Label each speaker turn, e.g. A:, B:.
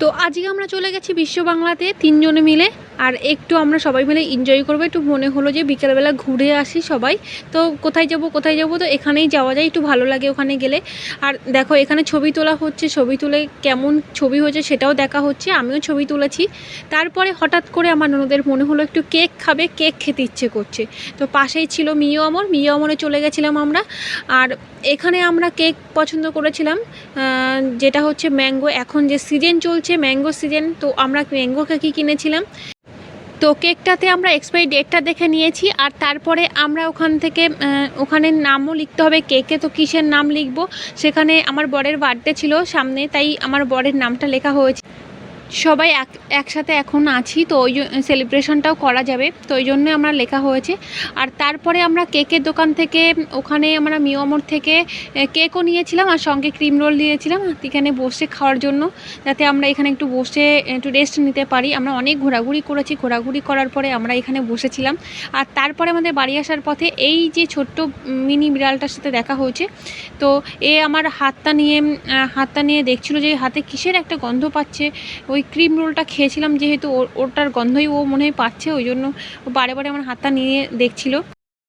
A: তো আজকে আমরা চলে গেছি বিশ্ব বাংলাতে 3 জনে মিলে। আর একটু আমরা সবাই মিলে এনজয় করবো। একটু মনে হলো যে বিকেলবেলা ঘুরে আসি সবাই। তো কোথায় যাব তো এখানেই যাওয়া যায়, একটু ভালো লাগে ওখানে গেলে। আর দেখো এখানে ছবি তোলা হচ্ছে, ছবি তুলে কেমন ছবি হয়েছে সেটাও দেখা হচ্ছে, আমিও ছবি তুলেছি। তারপরে হঠাৎ করে আমার ননদের মনে হলো একটু কেক খাবে, কেক খেতে ইচ্ছে করছে। তো পাশেই ছিল মিও আমরে চলে গেছিলাম আমরা। আর এখানে আমরা কেক পছন্দ করেছিলাম, যেটা হচ্ছে ম্যাঙ্গো। এখন যে সিজন চলছে ম্যাঙ্গো সিজন, তো আমরা ম্যাঙ্গো কেকই কিনেছিলাম। তো কেকটাতে আমরা এক্সপায়ারি ডেটটা দেখে নিয়েছি। আর তারপরে আমরা ওখান থেকে ওখানে নামও লিখতে হবে কেকে। তো কিসের নাম লিখব, সেখানে আমার বরের বার্থডে ছিল সামনে, তাই আমার বরের নামটা লেখা হয়েছে। সবাই একসাথে এখন আছি, তো ওই সেলিব্রেশনটাও করা যাবে, তো ওই জন্য আমরা লেখা হয়েছে। আর তারপরে আমরা কেকের দোকান থেকে ওখানে আমরা মিওমোর থেকে কেকও নিয়েছিলাম, আর সঙ্গে ক্রিম রোল নিয়েছিলাম এখানে বসে খাওয়ার জন্য, যাতে আমরা এখানে একটু বসে একটু রেস্ট নিতে পারি। আমরা অনেক ঘোরাঘুরি করেছি, ঘোরাঘুরি করার পরে আমরা এখানে বসেছিলাম। আর তারপরে আমাদের বাড়ি আসার পথে এই যে ছোট্ট মিনি বিড়ালটার সাথে দেখা হয়েছে। তো আমার হাতটা নিয়ে দেখছিল যে হাতে কিসের একটা গন্ধ পাচ্ছে। ওই ক্রিম রোলটা খেয়েছিলাম যেহেতু ওটার গন্ধই ও মনে হয় পাচ্ছে, ওই জন্য বারে বারে আমার হাতটা নিয়ে দেখছিল।